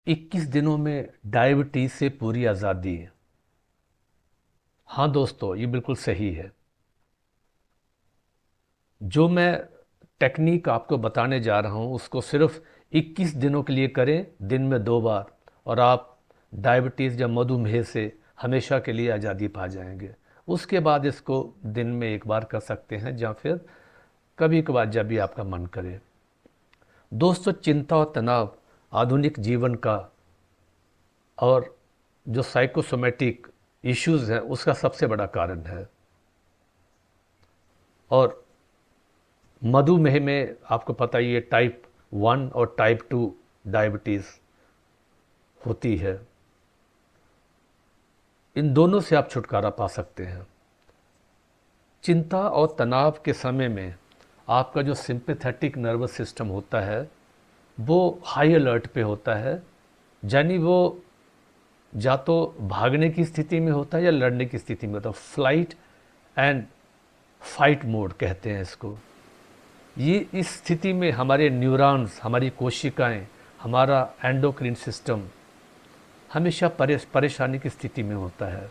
21 दिनों में डायबिटीज़ से पूरी आज़ादी। हाँ दोस्तों, ये बिल्कुल सही है। जो मैं टेक्निक आपको बताने जा रहा हूँ उसको सिर्फ 21 दिनों के लिए करें, दिन में 2 बार, और आप डायबिटीज़ या मधुमेह से हमेशा के लिए आज़ादी पा जाएंगे। उसके बाद इसको दिन में 1 बार कर सकते हैं या फिर कभी कभार जब भी आपका मन करे। दोस्तों, चिंता और तनाव आधुनिक जीवन का और जो साइकोसोमेटिक इश्यूज़ हैं उसका सबसे बड़ा कारण है। और मधुमेह में आपको पता ही है, टाइप 1 और टाइप 2 डायबिटीज़ होती है। इन दोनों से आप छुटकारा पा सकते हैं। चिंता और तनाव के समय में आपका जो सिंपैथेटिक नर्वस सिस्टम होता है वो हाई अलर्ट पे होता है, यानी वो या तो भागने की स्थिति में होता है या लड़ने की स्थिति में होता है। फ्लाइट एंड फाइट मोड कहते हैं इसको। ये इस स्थिति में हमारे न्यूरॉन्स, हमारी कोशिकाएं, हमारा एंडोक्रिन सिस्टम हमेशा परेशानी की स्थिति में होता है।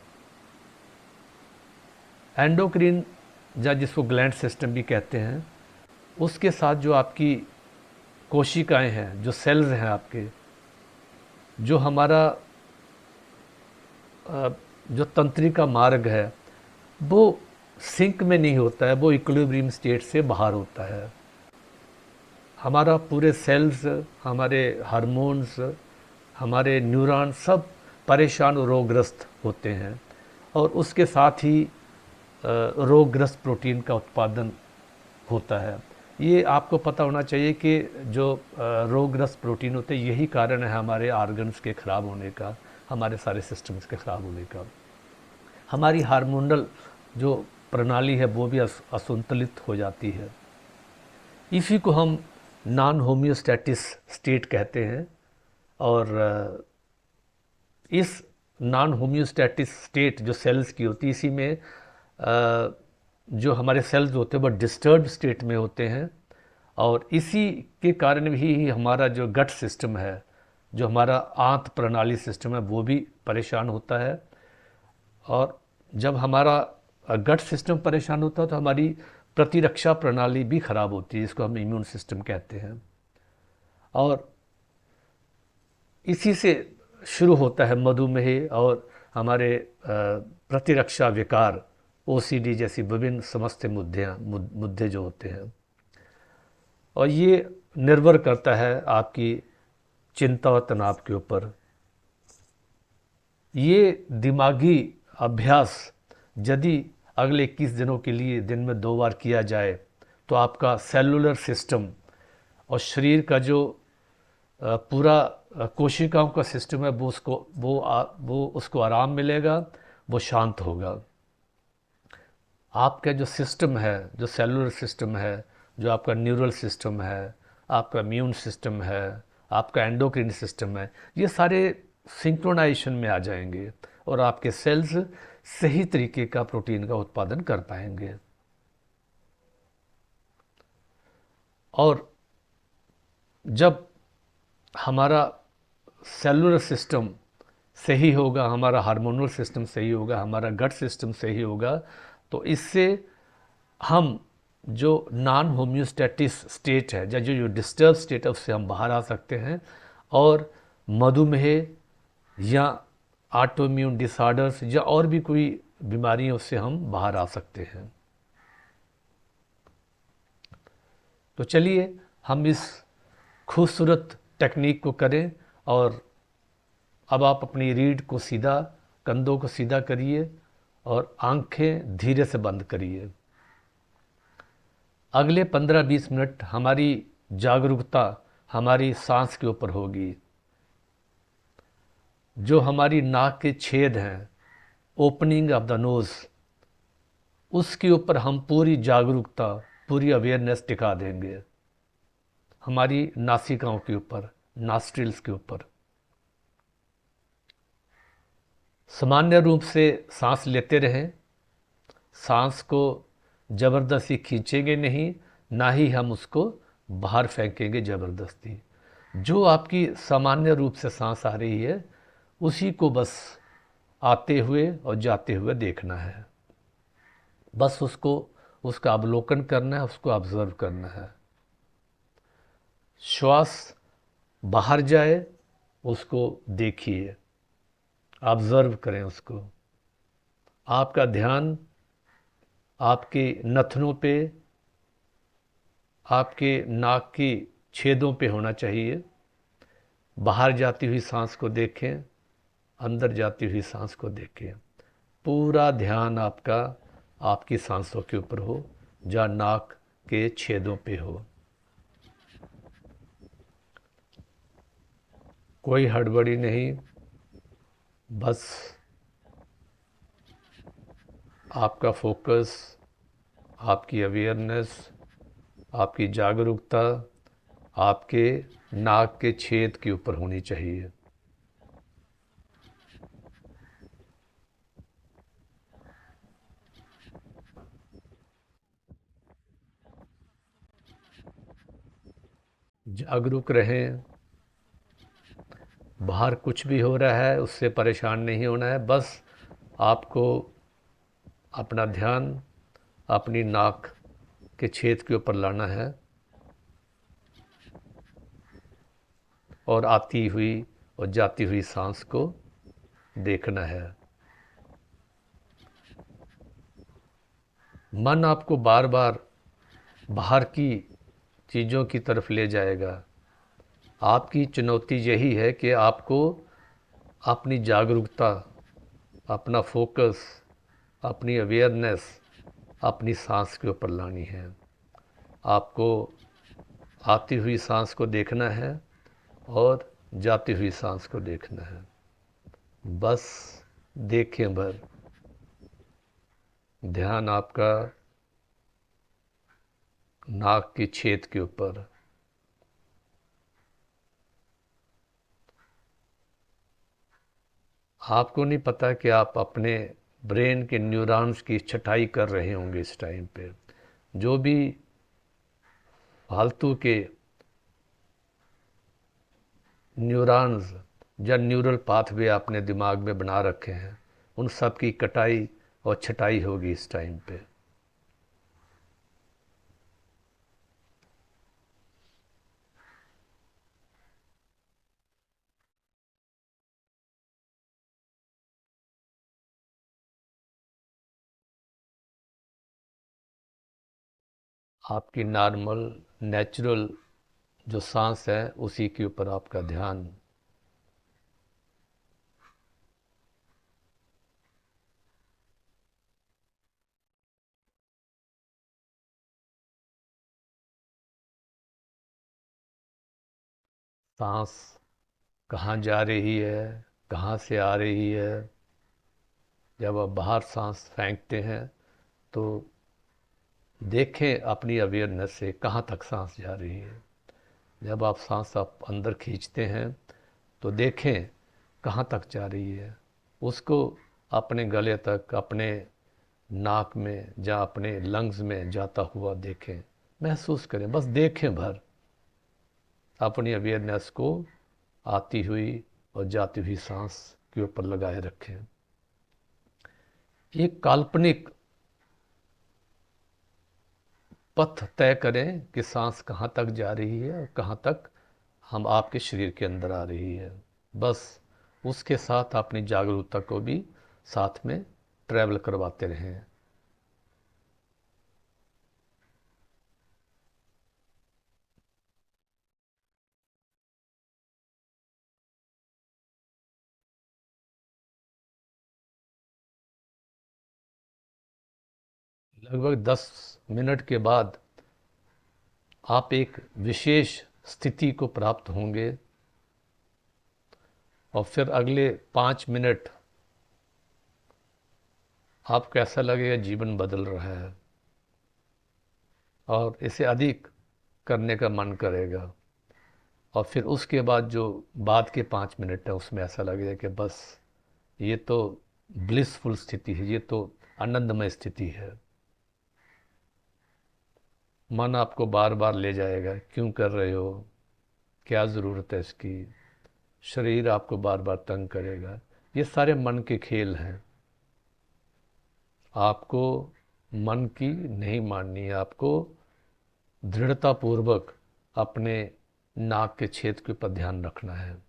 एंडोक्रिन, या जिसको ग्लैंड सिस्टम भी कहते हैं, उसके साथ जो आपकी कोशिकाएं हैं, जो सेल्स हैं आपके, जो हमारा जो तंत्रिका मार्ग है वो सिंक में नहीं होता है, वो इक्विलिब्रियम स्टेट से बाहर होता है। हमारा पूरे सेल्स, हमारे हार्मोन्स, हमारे न्यूरॉन सब परेशान और रोगग्रस्त होते हैं, और उसके साथ ही रोगग्रस्त प्रोटीन का उत्पादन होता है। ये आपको पता होना चाहिए कि जो रोगग्रस्त प्रोटीन होते हैं, यही कारण है हमारे आर्गन्स के ख़राब होने का, हमारे सारे सिस्टम्स के ख़राब होने का। हमारी हार्मोनल जो प्रणाली है वो भी असंतुलित हो जाती है। इसी को हम नॉन होम्योस्टैटिस स्टेट कहते हैं। और इस नॉन होम्योस्टैटिस स्टेट जो सेल्स की होती है, इसी में जो हमारे सेल्स होते हैं वो डिस्टर्ब स्टेट में होते हैं, और इसी के कारण भी हमारा जो गट सिस्टम है, जो हमारा आंत प्रणाली सिस्टम है, वो भी परेशान होता है। और जब हमारा गट सिस्टम परेशान होता है तो हमारी प्रतिरक्षा प्रणाली भी खराब होती है, जिसको हम इम्यून सिस्टम कहते हैं। और इसी से शुरू होता है मधुमेह और हमारे प्रतिरक्षा विकार, ओसीडी जैसी विभिन्न समस्या मुद्दे जो होते हैं। और ये निर्भर करता है आपकी चिंता और तनाव के ऊपर। ये दिमागी अभ्यास यदि अगले 21 दिनों के लिए दिन में 2 बार किया जाए तो आपका सेलुलर सिस्टम और शरीर का जो पूरा कोशिकाओं का सिस्टम है वो उसको आराम मिलेगा, वो शांत होगा। आपका जो सिस्टम है, जो सेलुलर सिस्टम है, जो आपका न्यूरल सिस्टम है, आपका इम्यून सिस्टम है, आपका एंडोक्रिन सिस्टम है, ये सारे सिंक्रोनाइजेशन में आ जाएंगे और आपके सेल्स सही तरीके का प्रोटीन का उत्पादन कर पाएंगे। और जब हमारा सेलुलर सिस्टम सही होगा, हमारा हार्मोनल सिस्टम सही होगा, हमारा गट सिस्टम सही होगा, तो इससे हम जो नॉन होम्योस्टैटिस स्टेट है या जो डिस्टर्ब स्टेट है उससे हम बाहर आ सकते हैं, और मधुमेह या ऑटोइम्यून डिसऑर्डर्स या और भी कोई बीमारियों से हम बाहर आ सकते हैं। तो चलिए हम इस खूबसूरत टेक्निक को करें। और अब आप अपनी रीढ़ को सीधा, कंधों को सीधा करिए और आंखें धीरे से बंद करिए। अगले 15-20 मिनट हमारी जागरूकता हमारी सांस के ऊपर होगी। जो हमारी नाक के छेद हैं, ओपनिंग ऑफ द नोज़, उसके ऊपर हम पूरी जागरूकता, पूरी अवेयरनेस टिका देंगे। हमारी नासिकाओं के ऊपर, नॉस्ट्रिल्स के ऊपर सामान्य रूप से सांस लेते रहें। सांस को ज़बरदस्ती खींचेंगे नहीं, ना ही हम उसको बाहर फेंकेंगे ज़बरदस्ती। जो आपकी सामान्य रूप से सांस आ रही है उसी को बस आते हुए और जाते हुए देखना है। बस उसको, उसका अवलोकन करना है, उसको ऑब्जर्व करना है। श्वास बाहर जाए उसको देखिए, ऑब्जर्व करें उसको। आपका ध्यान आपके नथनों पे, आपके नाक की छेदों पे होना चाहिए। बाहर जाती हुई सांस को देखें, अंदर जाती हुई सांस को देखें। पूरा ध्यान आपका आपकी सांसों के ऊपर हो, जहाँ नाक के छेदों पे हो। कोई हड़बड़ी नहीं, बस आपका फोकस, आपकी अवेयरनेस, आपकी जागरूकता आपके नाक के छेद के ऊपर होनी चाहिए। जागरूक रहें। बाहर कुछ भी हो रहा है उससे परेशान नहीं होना है। बस आपको अपना ध्यान अपनी नाक के छेद के ऊपर लाना है और आती हुई और जाती हुई सांस को देखना है। मन आपको बार बार बाहर की चीज़ों की तरफ ले जाएगा। आपकी चुनौती यही है कि आपको अपनी जागरूकता, अपना फोकस, अपनी अवेयरनेस अपनी सांस के ऊपर लानी है। आपको आती हुई सांस को देखना है और जाती हुई सांस को देखना है। बस देखें भर। ध्यान आपका नाक की छेद के ऊपर। आपको नहीं पता कि आप अपने ब्रेन के न्यूरॉन्स की छटाई कर रहे होंगे इस टाइम पे। जो भी फालतू के न्यूरॉन्स या न्यूरल पाथवे आपने दिमाग में बना रखे हैं, उन सब की कटाई और छटाई होगी इस टाइम पे। आपकी नॉर्मल नेचुरल जो सांस है उसी के ऊपर आपका ध्यान। सांस कहाँ जा रही है, कहाँ से आ रही है। जब आप बाहर सांस फेंकते हैं तो देखें अपनी अवेयरनेस से कहाँ तक सांस जा रही है। जब आप सांस आप अंदर खींचते हैं तो देखें कहाँ तक जा रही है। उसको अपने गले तक, अपने नाक में या अपने लंग्स में जाता हुआ देखें, महसूस करें। बस देखें भर। अपनी अवेयरनेस को आती हुई और जाती हुई सांस के ऊपर लगाए रखें। एक काल्पनिक पथ तय करें कि सांस कहाँ तक जा रही है और कहाँ तक हम आपके शरीर के अंदर आ रही है। बस उसके साथ अपनी जागरूकता को भी साथ में ट्रैवल करवाते रहें। लगभग 10 मिनट के बाद आप एक विशेष स्थिति को प्राप्त होंगे और फिर अगले 5 मिनट आपको ऐसा लगेगा जीवन बदल रहा है और इसे अधिक करने का मन करेगा। और फिर उसके बाद जो बाद के 5 मिनट है उसमें ऐसा लगेगा कि बस ये तो ब्लिसफुल स्थिति है, ये तो आनंदमय स्थिति है। मन आपको बार बार ले जाएगा, क्यों कर रहे हो, क्या ज़रूरत है इसकी, शरीर आपको बार बार तंग करेगा। ये सारे मन के खेल हैं। आपको मन की नहीं माननी है, आपको दृढ़तापूर्वक अपने नाक के छेद के ऊपर ध्यान रखना है।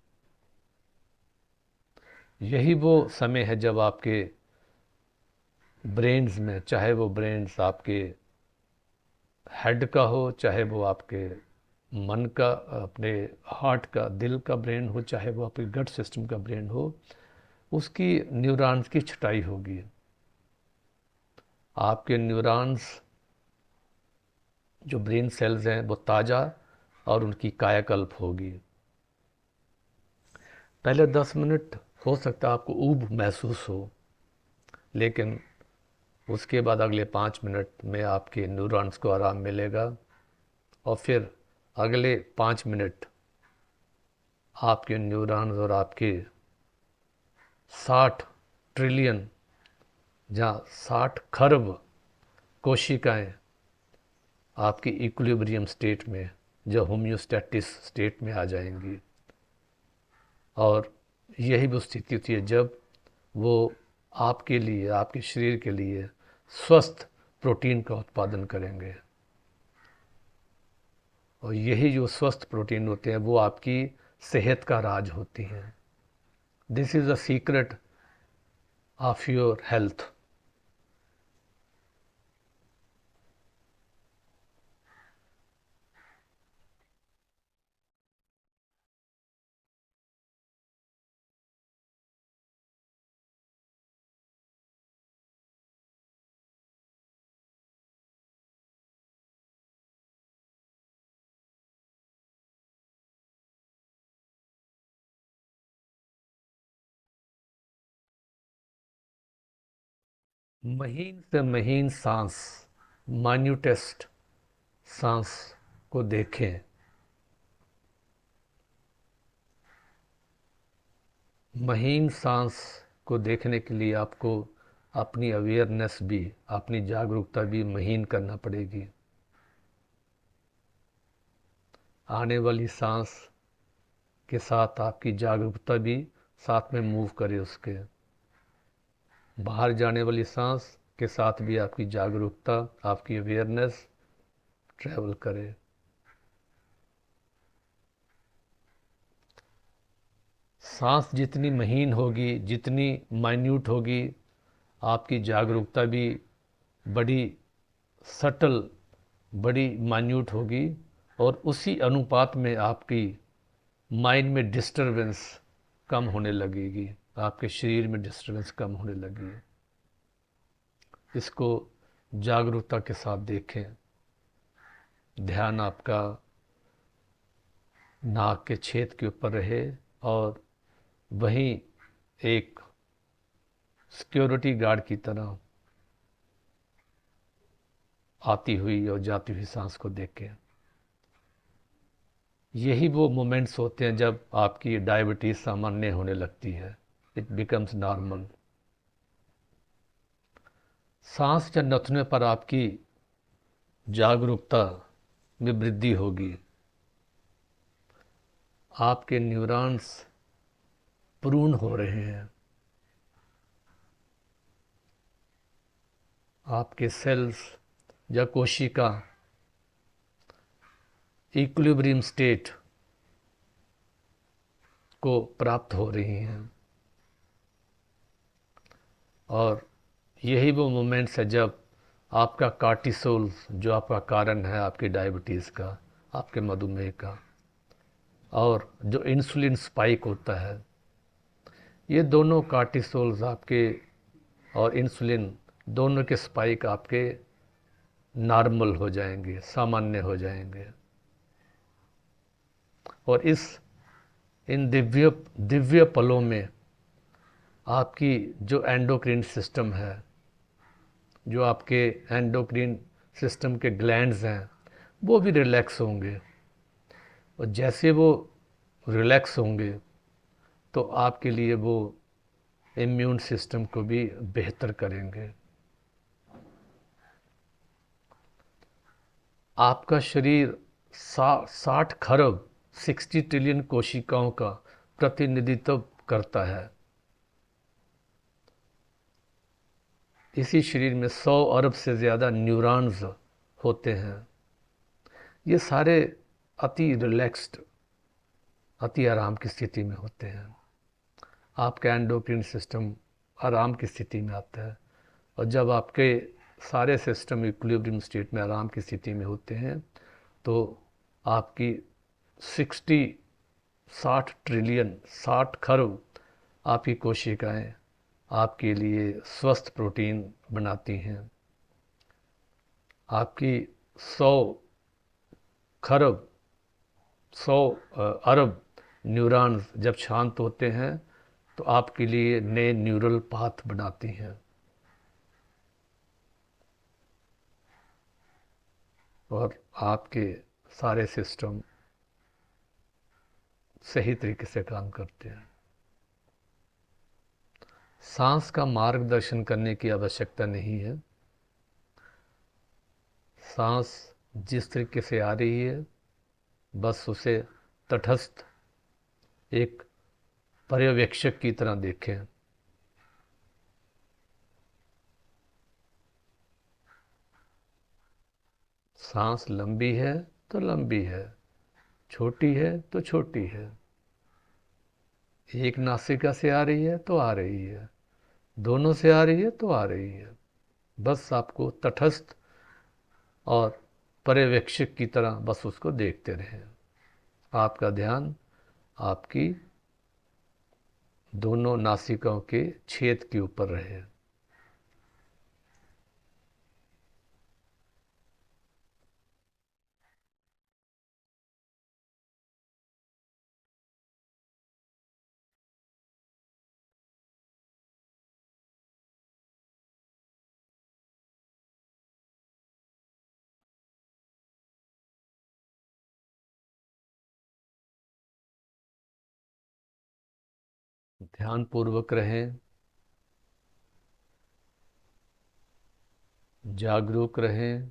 यही वो समय है जब आपके ब्रेन्स में, चाहे वो ब्रेन्स आपके हेड का हो, चाहे वो आपके मन का, अपने हार्ट का, दिल का ब्रेन हो, चाहे वो आपके गट सिस्टम का ब्रेन हो, उसकी न्यूरॉन्स की छटाई होगी। आपके न्यूरॉन्स जो ब्रेन सेल्स हैं वो ताज़ा और उनकी कायाकल्प होगी। पहले 10 मिनट हो सकता है आपको ऊब महसूस हो, लेकिन उसके बाद अगले 5 मिनट में आपके न्यूरॉन्स को आराम मिलेगा और फिर अगले 5 मिनट आपके न्यूरॉन्स और आपके 60 ट्रिलियन, जहाँ 60 खरब कोशिकाएं आपकी इक्विलिब्रियम स्टेट में, जो होम्योस्टैटिस स्टेट में आ जाएंगी। और यही वो स्थिति होती है जब वो आपके लिए, आपके शरीर के लिए स्वस्थ प्रोटीन का उत्पादन करेंगे। और यही जो स्वस्थ प्रोटीन होते हैं वो आपकी सेहत का राज होती हैं। This is the secret of your health. महीन से महीन सांस, माइन्यूटेस्ट सांस को देखें। महीन सांस को देखने के लिए आपको अपनी अवेयरनेस भी, अपनी जागरूकता भी महीन करना पड़ेगी। आने वाली सांस के साथ आपकी जागरूकता भी साथ में मूव करे, उसके बाहर जाने वाली सांस के साथ भी आपकी जागरूकता, आपकी अवेयरनेस ट्रैवल करे। सांस जितनी महीन होगी, जितनी माइन्यूट होगी, आपकी जागरूकता भी बड़ी सटल, बड़ी माइन्यूट होगी। और उसी अनुपात में आपकी माइंड में डिस्टरबेंस कम होने लगेगी, आपके शरीर में डिस्टरबेंस कम होने लगेगी। इसको जागरूकता के साथ देखें। ध्यान आपका नाक के छेद के ऊपर रहे और वहीं एक सिक्योरिटी गार्ड की तरह आती हुई और जाती हुई सांस को देखें। यही वो मोमेंट्स होते हैं जब आपकी डायबिटीज़ सामान्य होने लगती है, इट बिकम्स नॉर्मल। सांस या नथने पर आपकी जागरूकता में वृद्धि होगी। आपके न्यूरॉन्स प्रून हो रहे हैं, आपके सेल्स या कोशिका इक्विलिब्रियम स्टेट को प्राप्त हो रही हैं। और यही वो मोमेंट्स है जब आपका कार्टिसोल, जो आपका कारण है आपकी डायबिटीज़ का, आपके मधुमेह का, और जो इंसुलिन स्पाइक होता है, ये दोनों कार्टिसोल्स आपके और इंसुलिन दोनों के स्पाइक आपके नॉर्मल हो जाएंगे, सामान्य हो जाएंगे। और इन दिव्य दिव्य पलों में आपकी जो एंडोक्रिन सिस्टम है, जो आपके एंडोक्रिन सिस्टम के ग्लैंड्स हैं, वो भी रिलैक्स होंगे। और जैसे वो रिलैक्स होंगे तो आपके लिए वो इम्यून सिस्टम को भी बेहतर करेंगे। आपका शरीर 60 खरब 60 ट्रिलियन कोशिकाओं का प्रतिनिधित्व करता है। इसी शरीर में 100 अरब से ज़्यादा न्यूरॉन्स होते हैं। ये सारे अति रिलैक्स्ड, अति आराम की स्थिति में होते हैं। आपका एंडोक्रिन सिस्टम आराम की स्थिति में आता है, और जब आपके सारे सिस्टम इक्विलिब्रियम स्टेट में आराम की स्थिति में होते हैं तो आपकी 60 ट्रिलियन 60 खरब आपकी कोशिकाएं आपके लिए स्वस्थ प्रोटीन बनाती हैं। आपकी 100 खरब 100 अरब न्यूरॉन्स जब शांत होते हैं तो आपके लिए नए न्यूरल पाथ बनाती हैं, और आपके सारे सिस्टम सही तरीके से काम करते हैं। सांस का मार्गदर्शन करने की आवश्यकता नहीं है। सांस जिस तरीके से आ रही है बस उसे तटस्थ एक पर्यवेक्षक की तरह देखें। सांस लंबी है तो लंबी है, छोटी है तो छोटी है, एक नासिका से आ रही है तो आ रही है, दोनों से आ रही है तो आ रही है। बस आपको तटस्थ और पर्यवेक्षक की तरह बस उसको देखते रहें। आपका ध्यान आपकी दोनों नासिकाओं के छेद के ऊपर रहे। ध्यान पूर्वक रहें, जागरूक रहें,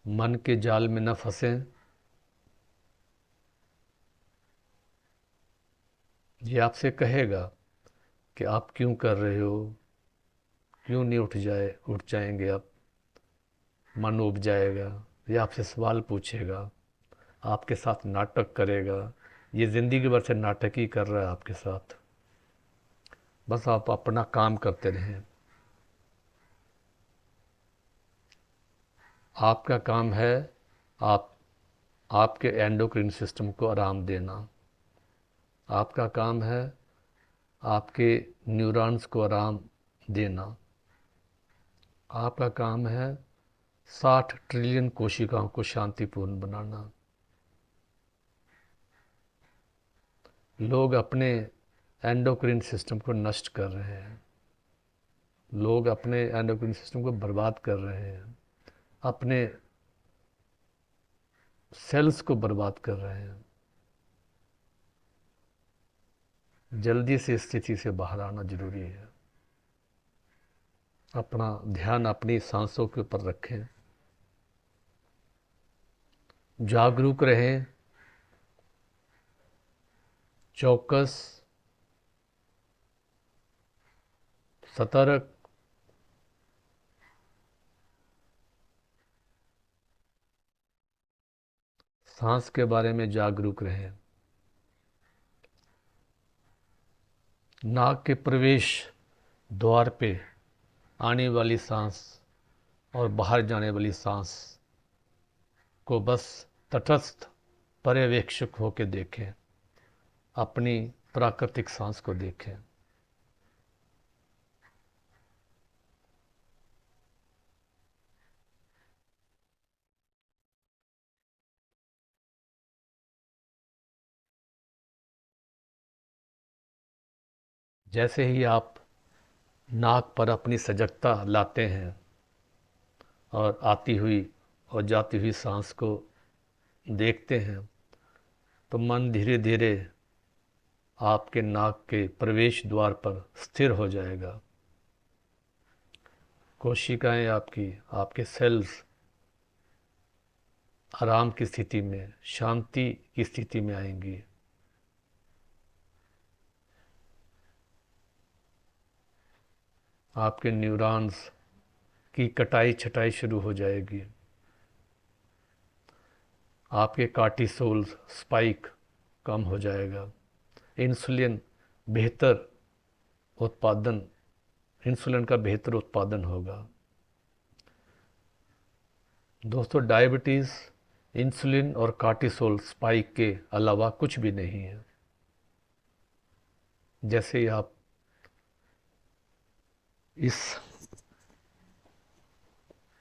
मन के जाल में न फंसें। ये आपसे कहेगा कि आप क्यों कर रहे हो, क्यों नहीं उठ जाएंगे आप। मन उब जाएगा, ये आपसे सवाल पूछेगा, आपके साथ नाटक करेगा। ये ज़िंदगी भर से नाटक ही कर रहा है आपके साथ। बस आप अपना काम करते रहें। आपका काम है आप आपके एंडोक्रिन सिस्टम को आराम देना। आपका काम है आपके न्यूरॉन्स को आराम देना। आपका काम है 60 ट्रिलियन कोशिकाओं को शांतिपूर्ण बनाना। लोग अपने एंडोक्रिन सिस्टम को नष्ट कर रहे हैं, लोग अपने एंडोक्रिन सिस्टम को बर्बाद कर रहे हैं, अपने सेल्स को बर्बाद कर रहे हैं। जल्दी से इस स्थिति से बाहर आना जरूरी है। अपना ध्यान अपनी सांसों के ऊपर रखें, जागरूक रहें, चौकस, सतर्क, सांस के बारे में जागरूक रहें। नाक के प्रवेश द्वार पे आने वाली सांस और बाहर जाने वाली सांस को बस तटस्थ पर्यवेक्षक होकर देखें, अपनी प्राकृतिक सांस को देखें। जैसे ही आप नाक पर अपनी सजगता लाते हैं और आती हुई और जाती हुई सांस को देखते हैं तो मन धीरे धीरे आपके नाक के प्रवेश द्वार पर स्थिर हो जाएगा। कोशिकाएं आपकी, आपके सेल्स आराम की स्थिति में, शांति की स्थिति में आएंगी। आपके न्यूरॉन्स की कटाई छटाई शुरू हो जाएगी। आपके कार्टिसोल स्पाइक कम हो जाएगा। इंसुलिन बेहतर उत्पादन इंसुलिन का बेहतर उत्पादन होगा। दोस्तों, डायबिटीज़ इंसुलिन और कार्टिसोल स्पाइक के अलावा कुछ भी नहीं है। जैसे ही आप इस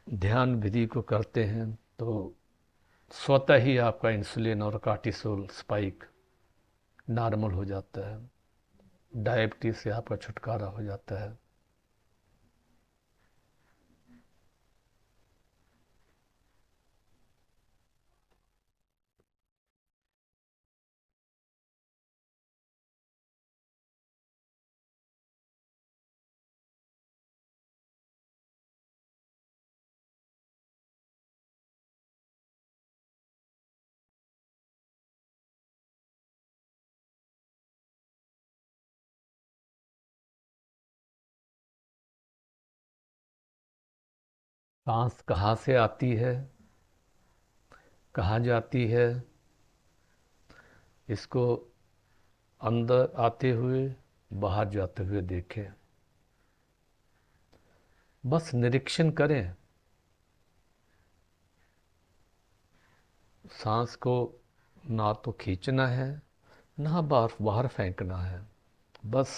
ध्यान विधि को करते हैं तो स्वतः ही आपका इंसुलिन और कार्टिसोल स्पाइक नॉर्मल हो जाता है। डायबिटीज़ से आपका छुटकारा हो जाता है। सांस कहाँ से आती है, कहाँ जाती है, इसको अंदर आते हुए बाहर जाते हुए देखें। बस निरीक्षण करें। सांस को ना तो खींचना है, ना बाहर बाहर फेंकना है। बस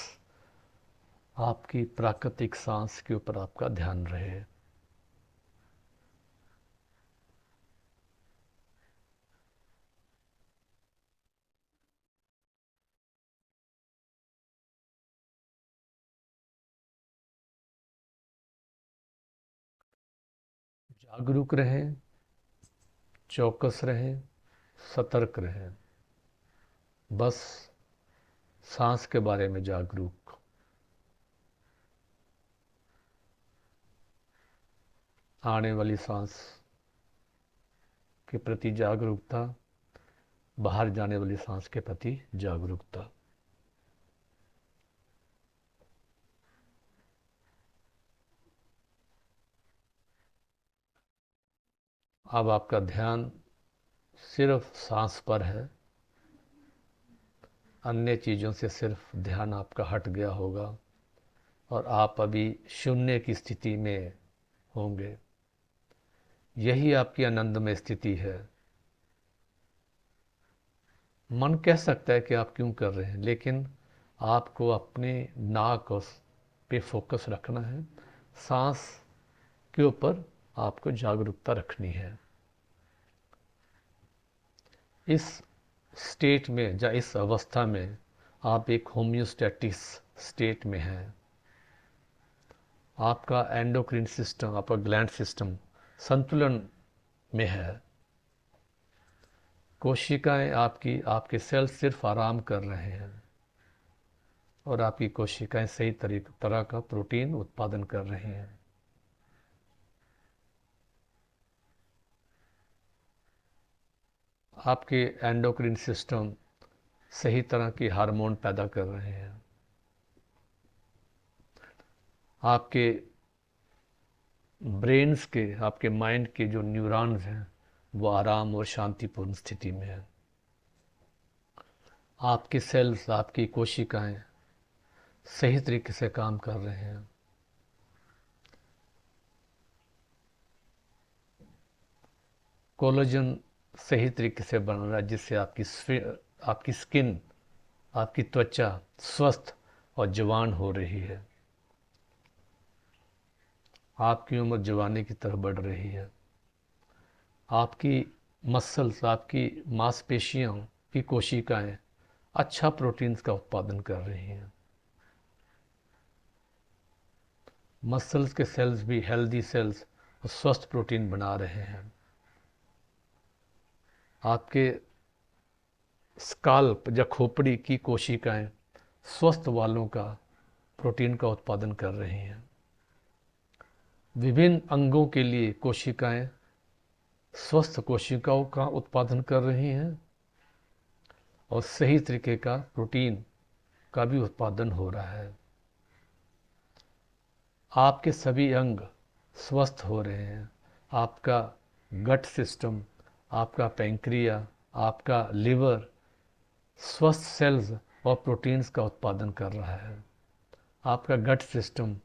आपकी प्राकृतिक सांस के ऊपर आपका ध्यान रहे। जागरूक रहें, चौकस रहें, सतर्क रहें। बस सांस के बारे में जागरूक। आने वाली सांस के प्रति जागरूकता, बाहर जाने वाली सांस के प्रति जागरूकता। अब आपका ध्यान सिर्फ सांस पर है। अन्य चीज़ों से सिर्फ ध्यान आपका हट गया होगा और आप अभी शून्य की स्थिति में होंगे। यही आपकी आनंदमय स्थिति है। मन कह सकता है कि आप क्यों कर रहे हैं, लेकिन आपको अपने नाक पे फोकस रखना है। सांस के ऊपर आपको जागरूकता रखनी है। इस स्टेट में या इस अवस्था में आप एक होम्योस्टैटिक स्टेट में हैं। आपका एंडोक्रिन सिस्टम, आपका ग्लैंड सिस्टम संतुलन में है। कोशिकाएं आपकी, आपके सेल सिर्फ आराम कर रहे हैं और आपकी कोशिकाएं सही तरह का प्रोटीन उत्पादन कर रही हैं। आपके एंडोक्रिन सिस्टम सही तरह की हार्मोन पैदा कर रहे हैं। आपके ब्रेन्स के, आपके माइंड के जो न्यूरॉन्स हैं वो आराम और शांतिपूर्ण स्थिति में है। आपके सेल्स, आपकी कोशिकाएं सही तरीके से काम कर रहे हैं। कोलेजन सही तरीके से बन रहा है, जिससे आपकी स्किन, आपकी त्वचा स्वस्थ और जवान हो रही है। आपकी उम्र जवानी की तरफ बढ़ रही है। आपकी मसल्स, आपकी मांसपेशियों की कोशिकाएं अच्छा प्रोटीन्स का उत्पादन कर रही हैं। मसल्स के सेल्स भी हेल्दी सेल्स और स्वस्थ प्रोटीन बना रहे हैं। आपके स्काल्प या खोपड़ी की कोशिकाएं स्वस्थ वालों का प्रोटीन का उत्पादन कर रही हैं। विभिन्न अंगों के लिए कोशिकाएं स्वस्थ कोशिकाओं का उत्पादन कर रही हैं और सही तरीके का प्रोटीन का भी उत्पादन हो रहा है। आपके सभी अंग स्वस्थ हो रहे हैं। आपका गट सिस्टम, आपका पैंक्रिया, आपका लिवर स्वस्थ सेल्स और प्रोटीन्स का उत्पादन कर रहा है। आपका गट सिस्टम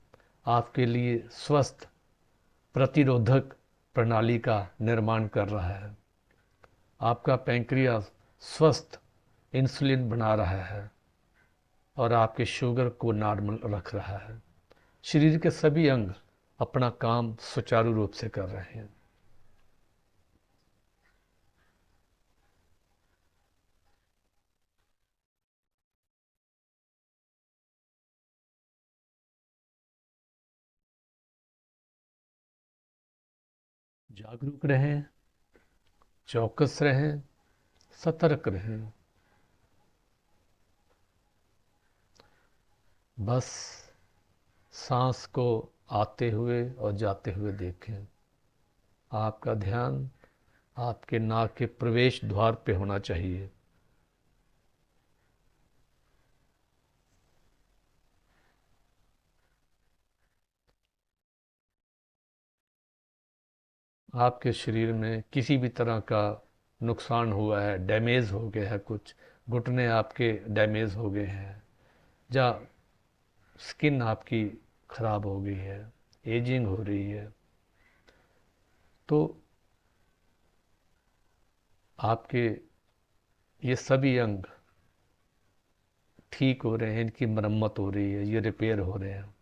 आपके लिए स्वस्थ प्रतिरोधक प्रणाली का निर्माण कर रहा है। आपका पैंक्रियास स्वस्थ इंसुलिन बना रहा है और आपके शुगर को नॉर्मल रख रहा है। शरीर के सभी अंग अपना काम सुचारू रूप से कर रहे हैं। जागरूक रहें, चौकस रहें, सतर्क रहें। बस सांस को आते हुए और जाते हुए देखें। आपका ध्यान आपके नाक के प्रवेश द्वार पे होना चाहिए। आपके शरीर में किसी भी तरह का नुकसान हुआ है, डैमेज हो गया है, कुछ घुटने आपके डैमेज हो गए हैं, या स्किन आपकी खराब हो गई है, एजिंग हो रही है, तो आपके ये सभी अंग ठीक हो रहे हैं, इनकी मरम्मत हो रही है, ये रिपेयर हो रहे हैं,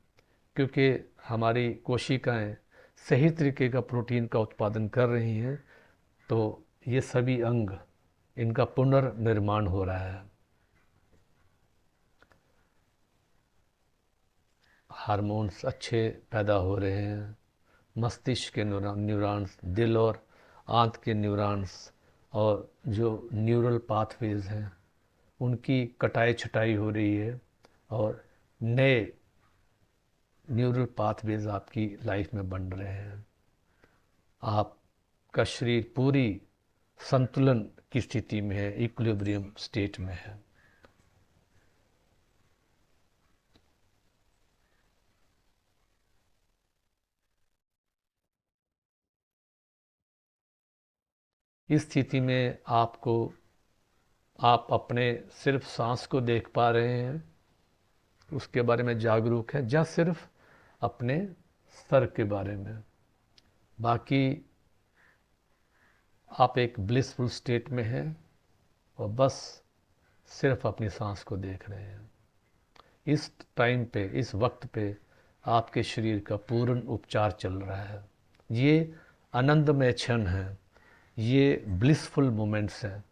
क्योंकि हमारी कोशिकाएं सही तरीके का प्रोटीन का उत्पादन कर रही हैं। तो ये सभी अंग, इनका पुनर्निर्माण हो रहा है। हार्मोन्स अच्छे पैदा हो रहे हैं। मस्तिष्क के न्यूरॉन्स, दिल और आंत के न्यूरॉन्स और जो न्यूरल पाथवेज हैं उनकी कटाई छटाई हो रही है और नए न्यूरल पाथवेज आपकी लाइफ में बन रहे हैं। आपका शरीर पूरी संतुलन की स्थिति में है, इक्विलिब्रियम स्टेट में है। इस स्थिति में आप अपने सिर्फ सांस को देख पा रहे हैं, उसके बारे में जागरूक है, या सिर्फ अपने सर के बारे में। बाकी आप एक ब्लिसफुल स्टेट में हैं और बस सिर्फ अपनी सांस को देख रहे हैं। इस टाइम पे, इस वक्त पे आपके शरीर का पूर्ण उपचार चल रहा है। ये आनंदमय क्षण है, ये ब्लिसफुल मोमेंट्स हैं।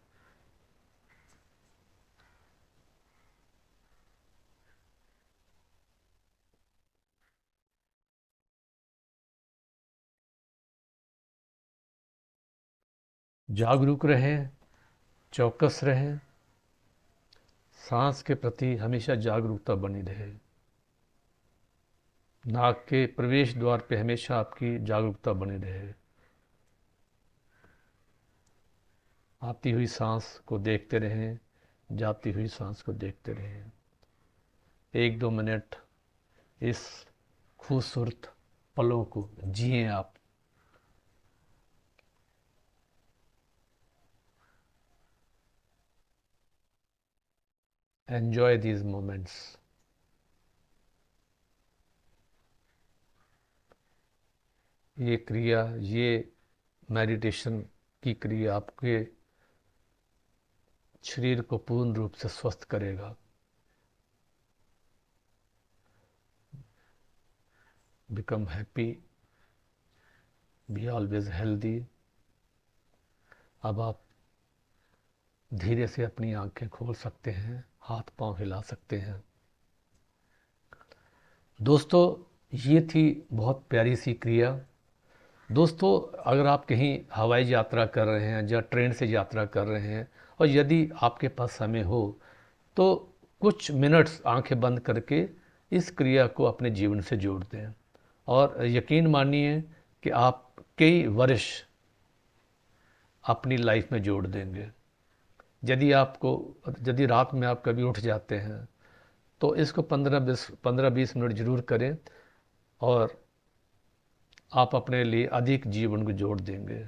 जागरूक रहें, चौकस रहें, सांस के प्रति हमेशा जागरूकता बनी रहे। नाक के प्रवेश द्वार पे हमेशा आपकी जागरूकता बनी रहे। आती हुई सांस को देखते रहें, जाती हुई सांस को देखते रहें। 1-2 मिनट इस खूबसूरत पलों को जिए आप। Enjoy these moments. ये क्रिया, ये मेडिटेशन की क्रिया आपके शरीर को पूर्ण रूप से स्वस्थ करेगा। Become happy, be always healthy. अब आप धीरे से अपनी आंखें खोल सकते हैं, हाथ पांव हिला सकते हैं। दोस्तों, ये थी बहुत प्यारी सी क्रिया। दोस्तों, अगर आप कहीं हवाई यात्रा कर रहे हैं या ट्रेन से यात्रा कर रहे हैं और यदि आपके पास समय हो तो कुछ मिनट्स आंखें बंद करके इस क्रिया को अपने जीवन से जोड़ दें और यकीन मानिए कि आप कई वर्ष अपनी लाइफ में जोड़ देंगे। यदि रात में आप कभी उठ जाते हैं तो इसको 15-20 मिनट जरूर करें और आप अपने लिए अधिक जीवन को जोड़ देंगे।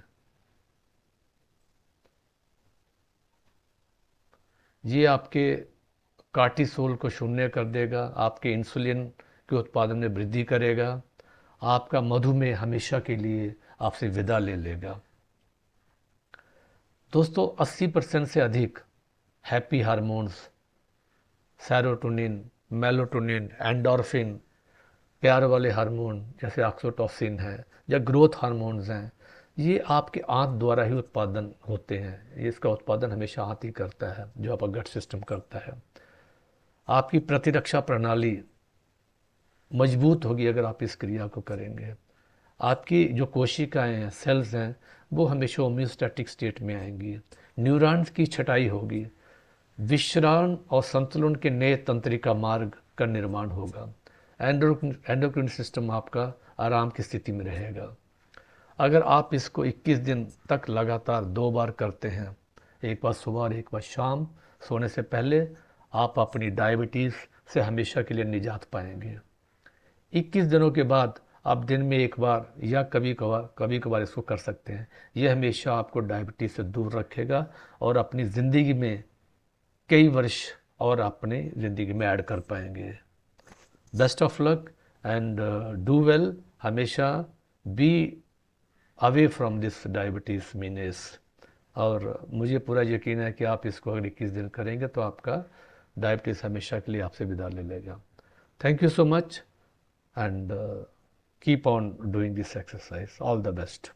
ये आपके कार्टिसोल को शून्य कर देगा, आपके इंसुलिन के उत्पादन में वृद्धि करेगा, आपका मधुमेह हमेशा के लिए आपसे विदा ले लेगा। दोस्तों 80% से अधिक happy hormones, serotonin, melatonin, endorphin, प्यार वाले हार्मोन जैसे ऑक्सीटोसिन है या ग्रोथ हार्मोन्स हैं, ये आपके आंत द्वारा ही उत्पादन होते हैं। ये इसका उत्पादन हमेशा आंत ही करता है, जो आपका गट सिस्टम करता है। आपकी प्रतिरक्षा प्रणाली मजबूत होगी अगर आप इस क्रिया को करेंगे। आपकी जो कोशिकाएं हैं, सेल्स हैं, वो हमेशा होम्योस्टैटिक स्टेट में आएंगी। न्यूरॉन्स की छटाई होगी, विश्राम और संतुलन के नए तंत्रिका मार्ग का निर्माण होगा। एंडोक्रिन सिस्टम आपका आराम की स्थिति में रहेगा। अगर आप इसको 21 दिन तक लगातार 2 बार करते हैं, एक बार सुबह और एक बार शाम सोने से पहले, आप अपनी डायबिटीज़ से हमेशा के लिए निजात पाएंगे। 21 दिनों के बाद आप दिन में एक बार या कभी कभार इसको कर सकते हैं। यह हमेशा आपको डायबिटीज़ से दूर रखेगा और अपनी ज़िंदगी में कई वर्ष और अपनी ज़िंदगी में ऐड कर पाएंगे। Best of luck and do well. हमेशा be away from this diabetes menace. और मुझे पूरा यकीन है कि आप इसको अगर 21 दिन करेंगे तो आपका डायबिटीज़ हमेशा के लिए आपसे विदा ले लेगा। Thank you so much and keep on doing this exercise. All the best.